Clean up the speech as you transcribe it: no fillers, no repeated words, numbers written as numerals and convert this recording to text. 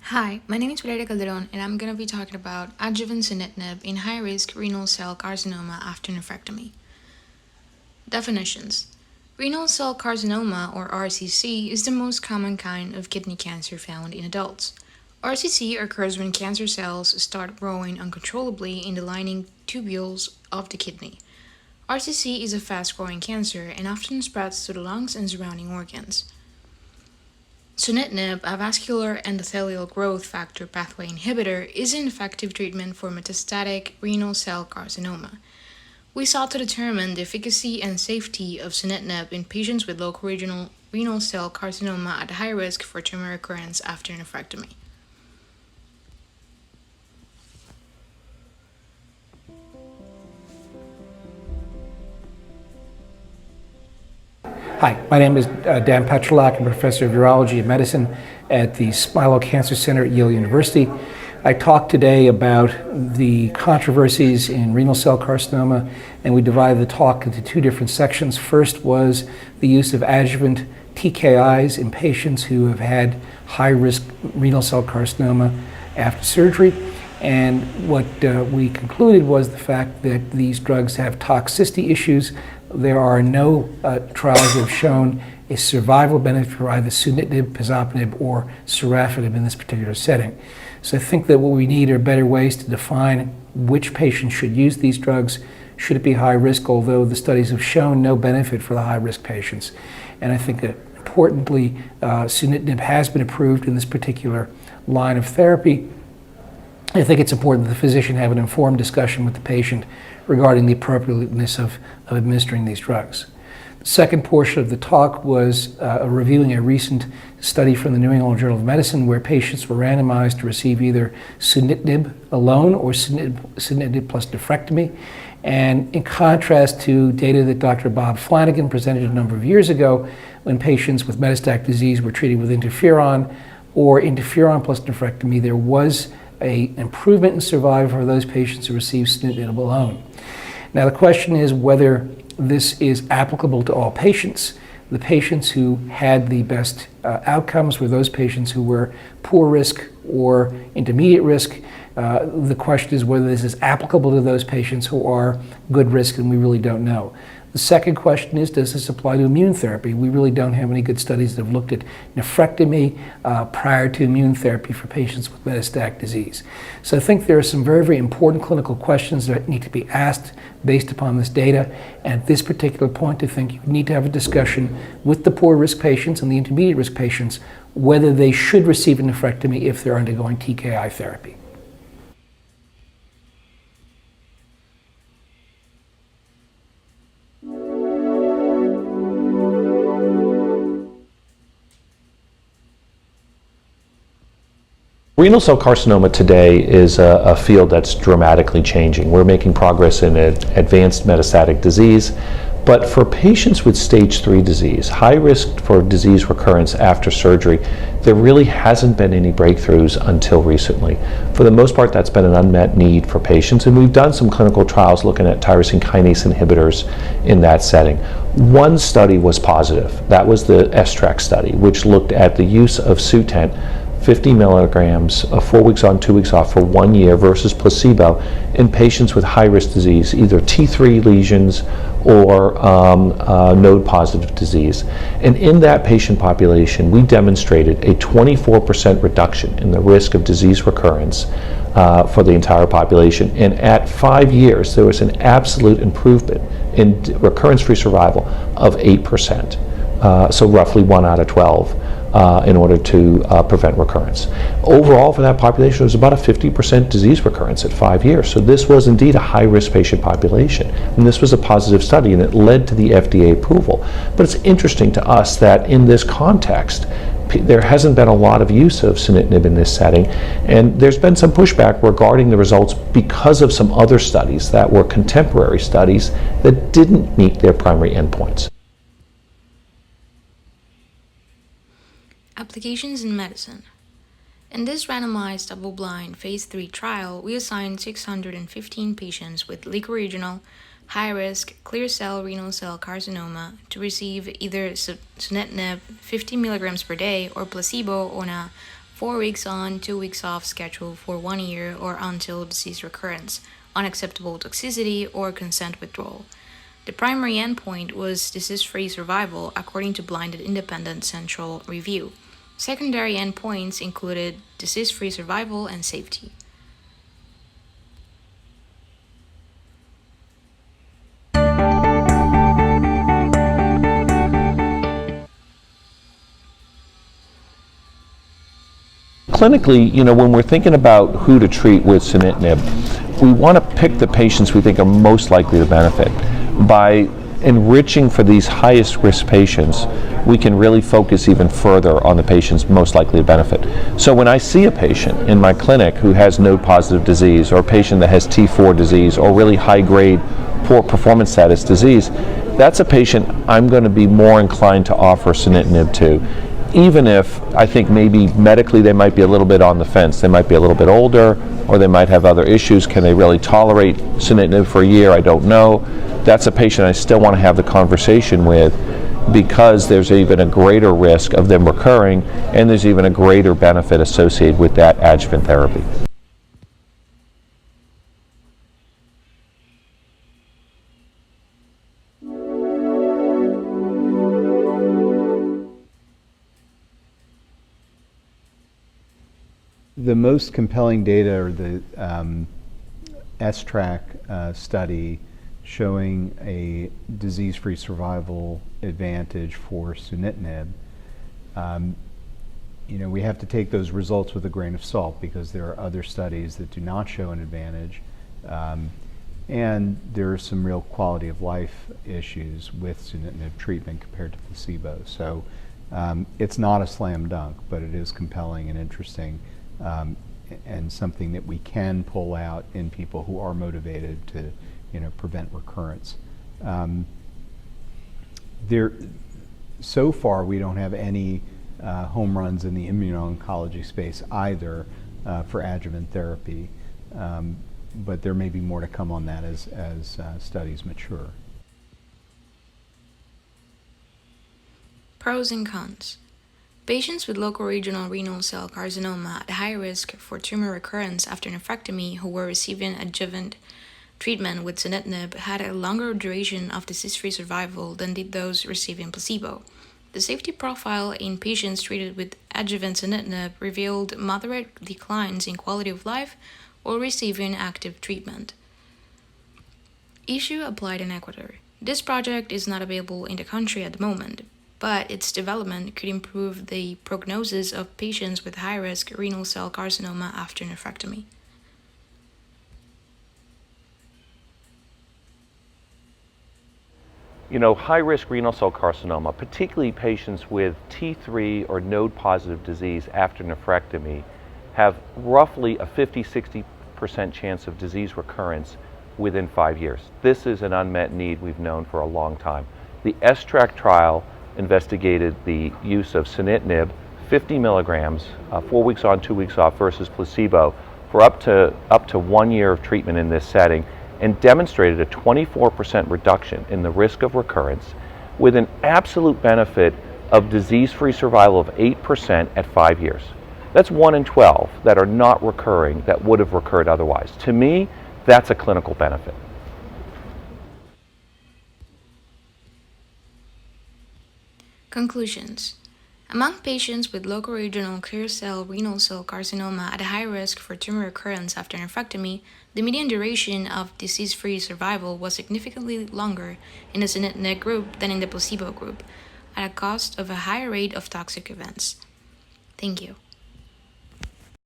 Hi, my name is Valeria Calderon, and I'm going to be talking about Adjuvant Sunitinib in high-risk renal cell carcinoma after nephrectomy. Definitions. Renal cell carcinoma, or RCC, is the most common kind of kidney cancer found in adults. RCC occurs when cancer cells start growing uncontrollably in the lining tubules of the kidney. RCC is a fast-growing cancer and often spreads to the lungs and surrounding organs. Sunitinib, a vascular endothelial growth factor pathway inhibitor, is an effective treatment for metastatic renal cell carcinoma. We sought to determine the efficacy and safety of sunitinib in patients with local regional renal cell carcinoma at high risk for tumor recurrence after nephrectomy. Hi, my name is Dan Petrolak. I'm a professor of urology and medicine at the Smilow Cancer Center at Yale University. I talked today about the controversies in renal cell carcinoma, and we divided the talk into two different sections. First was the use of adjuvant TKIs in patients who have had high-risk renal cell carcinoma after surgery. And what we concluded was the fact that these drugs have toxicity issues. There are no trials that have shown a survival benefit for either sunitinib, pazopanib, or sorafenib in this particular setting. So I think that what we need are better ways to define which patients should use these drugs. Should it be high risk, although the studies have shown no benefit for the high risk patients. And I think that importantly, sunitinib has been approved in this particular line of therapy. I think it's important that the physician have an informed discussion with the patient regarding the appropriateness of administering these drugs. The second portion of the talk was reviewing a recent study from the New England Journal of Medicine where patients were randomized to receive either sunitinib alone or sunitinib plus nephrectomy. And in contrast to data that Dr. Bob Flanagan presented a number of years ago, when patients with metastatic disease were treated with interferon or interferon plus nephrectomy, there was an improvement in survival for those patients who received sunitinib alone. Now the question is whether this is applicable to all patients. The patients who had the best outcomes were those patients who were poor risk or intermediate risk. The question is whether this is applicable to those patients who are good risk, and we really don't know. The second question is, does this apply to immune therapy? We really don't have any good studies that have looked at nephrectomy prior to immune therapy for patients with metastatic disease. So I think there are some very, very important clinical questions that need to be asked based upon this data. And at this particular point, I think you need to have a discussion with the poor risk patients and the intermediate risk patients whether they should receive a nephrectomy if they're undergoing TKI therapy. Renal cell carcinoma today is a field that's dramatically changing. We're making progress in advanced metastatic disease, but for patients with stage 3 disease, high risk for disease recurrence after surgery, there really hasn't been any breakthroughs until recently. For the most part, that's been an unmet need for patients, and we've done some clinical trials looking at tyrosine kinase inhibitors in that setting. One study was positive. That was the STRAC study, which looked at the use of Sutent 50 milligrams, 4 weeks on, 2 weeks off for 1 year versus placebo in patients with high-risk disease, either T3 lesions or node-positive disease. And in that patient population, we demonstrated a 24% reduction in the risk of disease recurrence for the entire population. And at 5 years, there was an absolute improvement in recurrence-free survival of 8%. So roughly 1 out of 12. In order to prevent recurrence. Overall, for that population, it was about a 50% disease recurrence at 5 years. So this was indeed a high-risk patient population. And this was a positive study, and it led to the FDA approval. But it's interesting to us that in this context, there hasn't been a lot of use of sunitinib in this setting, and there's been some pushback regarding the results because of some other studies that were contemporary studies that didn't meet their primary endpoints. Applications in medicine. In this randomized double-blind phase 3 trial, we assigned 615 patients with regional, high-risk, clear cell renal cell carcinoma to receive either sunitinib 50 milligrams per day or placebo on a 4 weeks on, 2 weeks off schedule for 1 year or until disease recurrence, unacceptable toxicity, or consent withdrawal. The primary endpoint was disease-free survival according to blinded independent central review. Secondary endpoints included disease-free survival and safety. Clinically, when we're thinking about who to treat with sunitinib, we want to pick the patients we think are most likely to benefit. By enriching for these highest risk patients, we can really focus even further on the patients most likely to benefit. So when I see a patient in my clinic who has node positive disease, or a patient that has T4 disease, or really high grade poor performance status disease, that's a patient I'm going to be more inclined to offer sunitinib to. Even if I think maybe medically they might be a little bit on the fence. They might be a little bit older, or they might have other issues. Can they really tolerate sunitinib for a year? I don't know. That's a patient I still want to have the conversation with, because there's even a greater risk of them recurring, and there's even a greater benefit associated with that adjuvant therapy. The most compelling data are the S-TRAC study showing a disease-free survival advantage for sunitinib. We have to take those results with a grain of salt, because there are other studies that do not show an advantage, and there are some real quality of life issues with sunitinib treatment compared to placebo. So it's not a slam dunk, but it is compelling and interesting. And something that we can pull out in people who are motivated to, prevent recurrence. So far, we don't have any home runs in the immuno-oncology space either for adjuvant therapy, but there may be more to come on that as studies mature. Pros and cons. Patients with local regional renal cell carcinoma at high risk for tumor recurrence after nephrectomy who were receiving adjuvant treatment with sunitinib had a longer duration of disease-free survival than did those receiving placebo. The safety profile in patients treated with adjuvant sunitinib revealed moderate declines in quality of life while receiving active treatment. Issue applied in Ecuador. This project is not available in the country at the moment, but its development could improve the prognosis of patients with high-risk renal cell carcinoma after nephrectomy. High-risk renal cell carcinoma, particularly patients with T3 or node-positive disease after nephrectomy, have roughly a 50-60% chance of disease recurrence within 5 years. This is an unmet need we've known for a long time. The S-TRAC trial investigated the use of sunitinib, 50 milligrams, 4 weeks on, 2 weeks off, versus placebo for up to 1 year of treatment in this setting, and demonstrated a 24% reduction in the risk of recurrence, with an absolute benefit of disease-free survival of 8% at 5 years. That's 1 in 12 that are not recurring that would have recurred otherwise. To me, that's a clinical benefit. Conclusions. Among patients with local regional clear cell renal cell carcinoma at high risk for tumor recurrence after nephrectomy, the median duration of disease-free survival was significantly longer in the sunitinib group than in the placebo group, at a cost of a higher rate of toxic events. Thank you.